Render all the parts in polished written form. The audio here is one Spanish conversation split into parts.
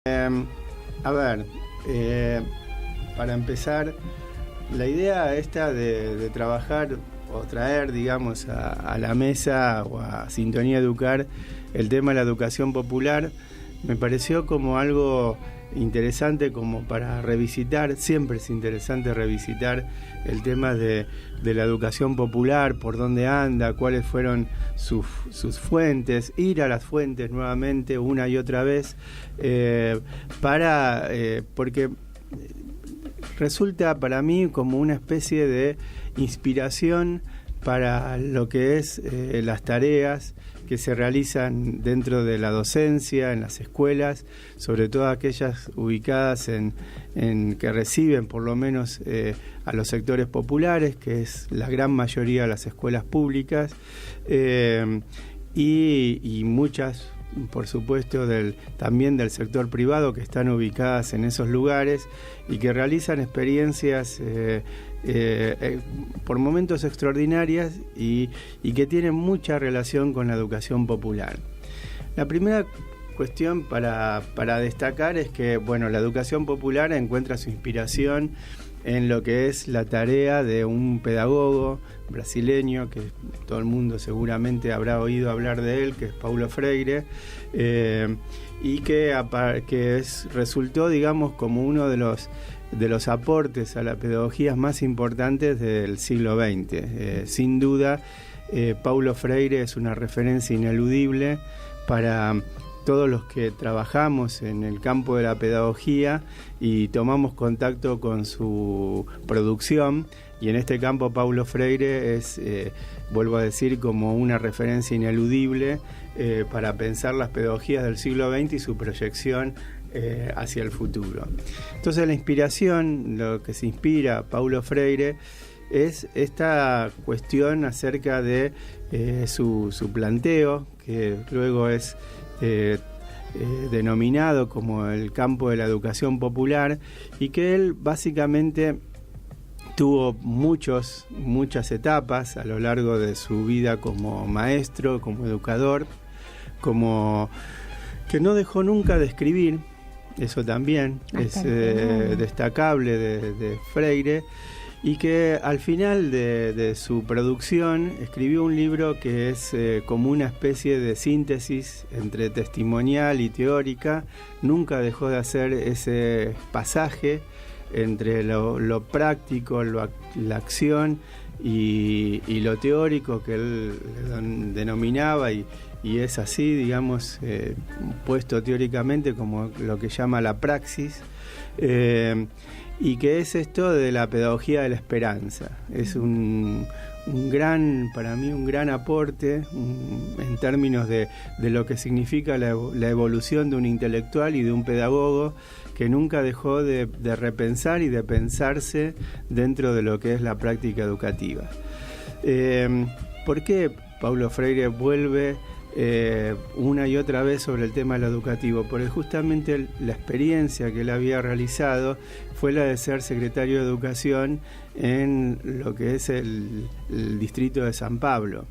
A ver, para empezar, la idea esta de trabajar o traer, digamos, a la mesa o a Sintonía Educar el tema de la educación popular, me pareció como algo interesante como para revisitar. Siempre es interesante revisitar el tema de la educación popular, por dónde anda, cuáles fueron sus fuentes, ir a las fuentes nuevamente una y otra vez, porque resulta para mí como una especie de inspiración para lo que es las tareas que se realizan dentro de la docencia, en las escuelas, sobre todo aquellas ubicadas en que reciben por lo menos a los sectores populares, que es la gran mayoría de las escuelas públicas, y muchas, por supuesto, también del sector privado, que están ubicadas en esos lugares y que realizan experiencias por momentos extraordinarias y que tienen mucha relación con la educación popular. La primera cuestión para destacar es que, bueno, la educación popular encuentra su inspiración en lo que es la tarea de un pedagogo brasileño, que todo el mundo seguramente habrá oído hablar de él, que es Paulo Freire, y que resultó, digamos, como uno de los aportes a la pedagogía más importantes del siglo XX. Sin duda, Paulo Freire es una referencia ineludible para todos los que trabajamos en el campo de la pedagogía y tomamos contacto con su producción, y en este campo Paulo Freire es, vuelvo a decir, como una referencia ineludible para pensar las pedagogías del siglo XX y su proyección hacia el futuro. Entonces la inspiración, lo que se inspira a Paulo Freire, es esta cuestión acerca de su planteo, que luego es denominado como el campo de la educación popular, y que él básicamente tuvo muchas etapas a lo largo de su vida como maestro, como educador, como que no dejó nunca de escribir. Eso también es destacable de Freire, y que al final de su producción escribió un libro que es como una especie de síntesis entre testimonial y teórica. Nunca dejó de hacer ese pasaje entre lo práctico, la acción y lo teórico, que él denominaba, y es así, digamos, puesto teóricamente como lo que llama la praxis, y que es esto de la pedagogía de la esperanza. Es para mí un gran aporte en términos de lo que significa la evolución de un intelectual y de un pedagogo, que nunca dejó de repensar y de pensarse dentro de lo que es la práctica educativa. ¿Por qué Paulo Freire vuelve una y otra vez sobre el tema de lo educativo? Porque justamente la experiencia que él había realizado fue la de ser secretario de Educación en lo que es el distrito de San Pablo,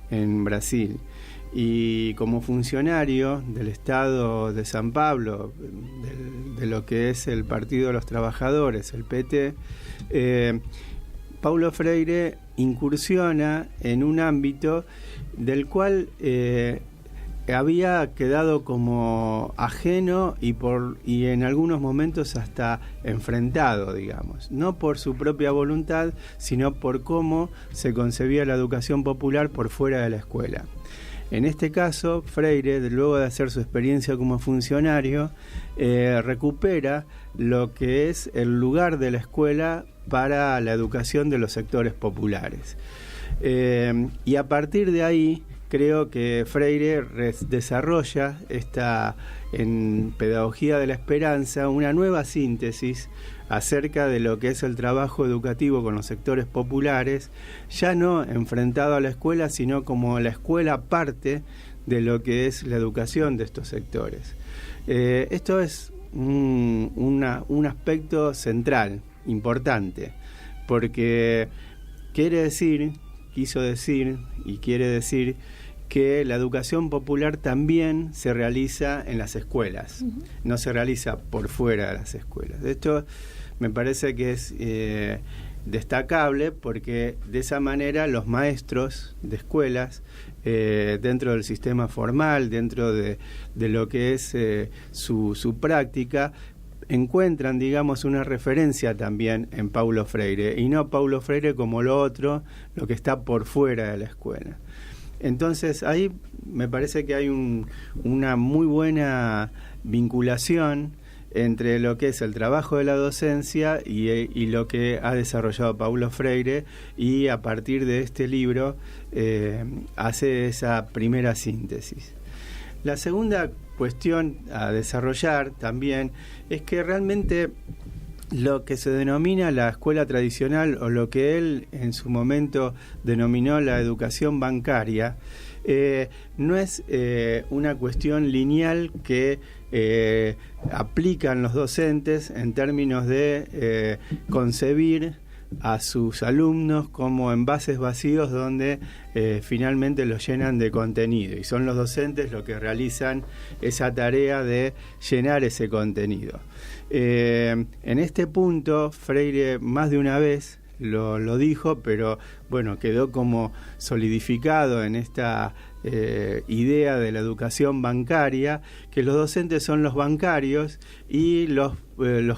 en Brasil. Y como funcionario del Estado de San Pablo, de lo que es el Partido de los Trabajadores, el PT, Paulo Freire incursiona en un ámbito del cual había quedado como ajeno y en algunos momentos hasta enfrentado, digamos, no por su propia voluntad, sino por cómo se concebía la educación popular por fuera de la escuela. En este caso, Freire, luego de hacer su experiencia como funcionario, recupera lo que es el lugar de la escuela para la educación de los sectores populares. Y a partir de ahí, creo que Freire desarrolla en Pedagogía de la Esperanza una nueva síntesis acerca de lo que es el trabajo educativo con los sectores populares, ya no enfrentado a la escuela, sino como la escuela parte de lo que es la educación de estos sectores. Esto es un aspecto central, importante, porque quiso decir y quiere decir que la educación popular también se realiza en las escuelas, no se realiza por fuera de las escuelas. Esto me parece que es destacable porque de esa manera los maestros de escuelas, dentro del sistema formal, dentro de lo que es su práctica, encuentran, digamos, una referencia también en Paulo Freire, y no Paulo Freire como lo otro, lo que está por fuera de la escuela. Entonces ahí me parece que hay una muy buena vinculación entre lo que es el trabajo de la docencia y lo que ha desarrollado Paulo Freire, y a partir de este libro hace esa primera síntesis. La segunda cuestión a desarrollar también es que realmente lo que se denomina la escuela tradicional, o lo que él en su momento denominó la educación bancaria, no es una cuestión lineal que aplican los docentes en términos de concebir a sus alumnos como envases vacíos donde finalmente los llenan de contenido, y son los docentes los que realizan esa tarea de llenar ese contenido. En este punto Freire más de una vez lo dijo, pero bueno, quedó como solidificado en esta idea de la educación bancaria, que los docentes son los bancarios y los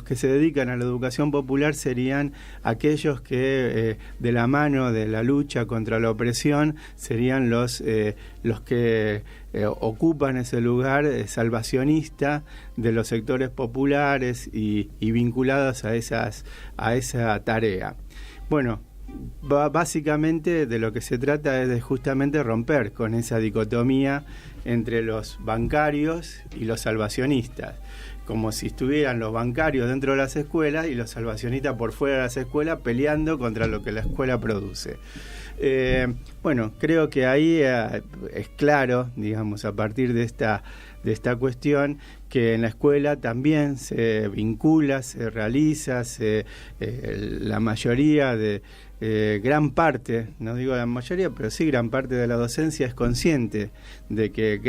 que se dedican a la educación popular serían aquellos que de la mano de la lucha contra la opresión serían los que ocupan ese lugar salvacionista de los sectores populares y vinculados a esa tarea. Bueno, básicamente de lo que se trata es de justamente romper con esa dicotomía entre los bancarios y los salvacionistas, como si estuvieran los bancarios dentro de las escuelas y los salvacionistas por fuera de las escuelas peleando contra lo que la escuela produce. Bueno, creo que ahí es claro, digamos, a partir de esta cuestión, que en la escuela también se vincula, se realiza, la mayoría de gran parte, no digo la mayoría, pero sí gran parte de la docencia es consciente de que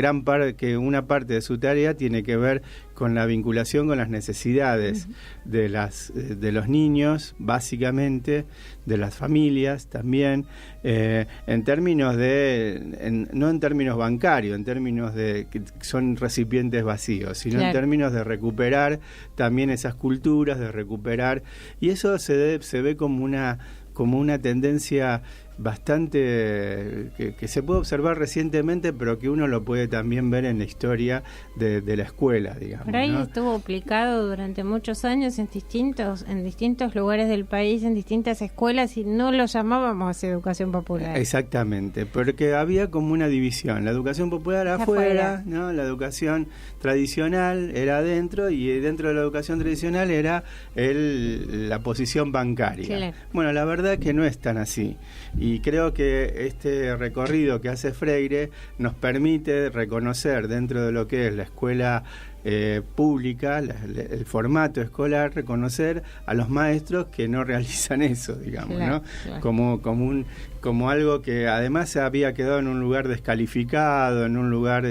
que una parte de su tarea tiene que ver con la vinculación con las necesidades de los niños, básicamente, de las familias también, en términos no en términos bancarios, en términos de que son recipientes vacíos, sino en términos de recuperar también esas culturas, de recuperar, y eso se ve como una tendencia bastante que se puede observar recientemente, pero que uno lo puede también ver en la historia de la escuela, digamos. Por ahí, ¿no? Estuvo aplicado durante muchos años en distintos lugares del país, en distintas escuelas, y no lo llamábamos educación popular. Exactamente, porque había como una división, la educación popular afuera, ¿no? La educación tradicional era adentro, y dentro de la educación tradicional era la posición bancaria. Claro. Bueno, la verdad es que no es tan así. Y creo que este recorrido que hace Freire nos permite reconocer dentro de lo que es la escuela pública, el formato escolar, reconocer a los maestros que no realizan eso, digamos, claro, ¿no? Claro. Como algo que además se había quedado en un lugar descalificado, en un lugar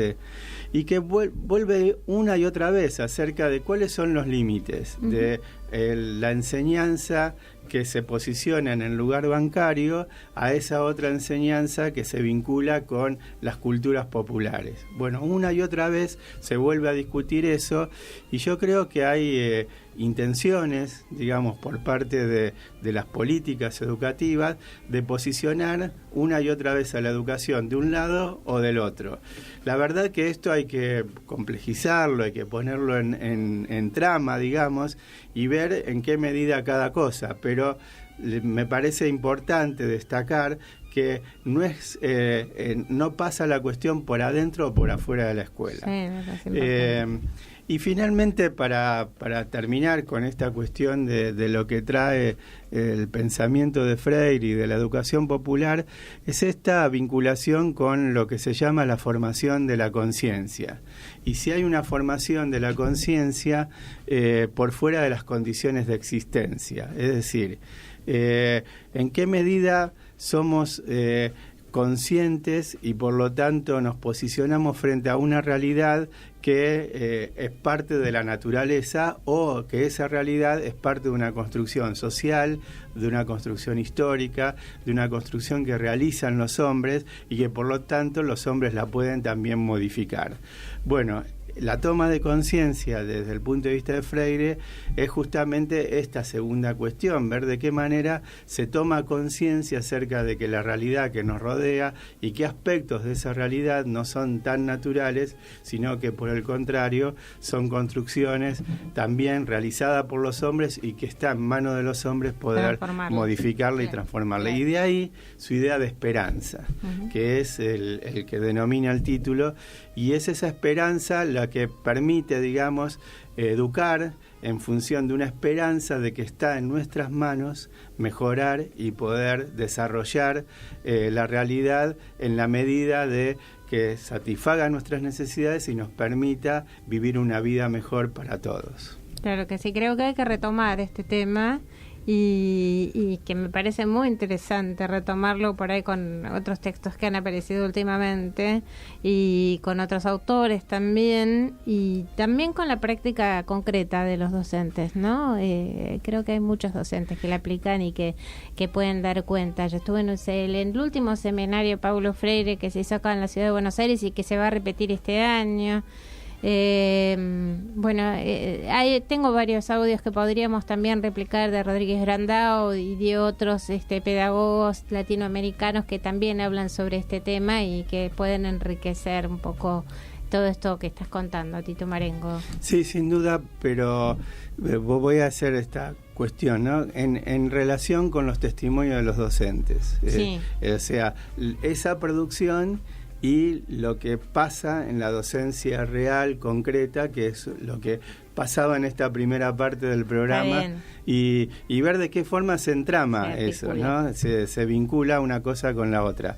y que vuelve una y otra vez acerca de cuáles son los límites de la enseñanza que se posiciona en el lugar bancario a esa otra enseñanza que se vincula con las culturas populares. Bueno, una y otra vez se vuelve a discutir eso, y yo creo que hay intenciones, digamos, por parte de las políticas educativas de posicionar una y otra vez a la educación de un lado o del otro. La verdad que esto hay que complejizarlo, hay que ponerlo en trama, digamos, y ver en qué medida cada cosa, pero me parece importante destacar que no pasa la cuestión por adentro o por afuera de la escuela. Sí, y finalmente, para terminar con esta cuestión de lo que trae el pensamiento de Freire y de la educación popular, es esta vinculación con lo que se llama la formación de la conciencia. Y si hay una formación de la conciencia por fuera de las condiciones de existencia, es decir, en qué medida somos conscientes y por lo tanto nos posicionamos frente a una realidad que es parte de la naturaleza o que esa realidad es parte de una construcción social, de una construcción histórica, de una construcción que realizan los hombres y que por lo tanto los hombres la pueden también modificar. Bueno, la toma de conciencia desde el punto de vista de Freire es justamente esta segunda cuestión, ver de qué manera se toma conciencia acerca de que la realidad que nos rodea y qué aspectos de esa realidad no son tan naturales, sino que por el contrario son construcciones también realizadas por los hombres y que está en manos de los hombres poder modificarla y transformarla. Y de ahí su idea de esperanza, que es el que denomina el título, y es esa esperanza la que permite, digamos, educar en función de una esperanza de que está en nuestras manos mejorar y poder desarrollar la realidad en la medida de que satisfaga nuestras necesidades y nos permita vivir una vida mejor para todos. Claro que sí, creo que hay que retomar este tema y que me parece muy interesante retomarlo por ahí con otros textos que han aparecido últimamente y con otros autores también, y también con la práctica concreta de los docentes, ¿no? Creo que hay muchos docentes que la aplican y que pueden dar cuenta. Yo estuve en el último seminario Paulo Freire que se hizo acá en la ciudad de Buenos Aires y que se va a repetir este año. Tengo varios audios que podríamos también replicar de Rodríguez Brandao y de otros pedagogos latinoamericanos que también hablan sobre este tema y que pueden enriquecer un poco todo esto que estás contando, Tito Marengo. Sí, sin duda, pero voy a hacer esta cuestión, ¿no? En relación con los testimonios de los docentes. Sí. O sea, esa producción y lo que pasa en la docencia real, concreta, que es lo que pasaba en esta primera parte del programa, y ver de qué forma se entrama eso, ¿no? Se vincula una cosa con la otra.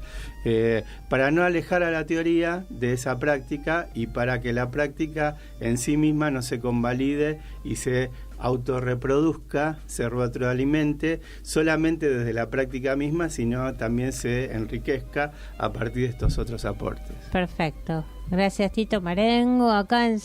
Para no alejar a la teoría de esa práctica y para que la práctica en sí misma no se convalide y se autorreproduzca, se retroalimente solamente desde la práctica misma, sino también se enriquezca a partir de estos otros aportes. Perfecto. Gracias, Tito Marengo. Acá en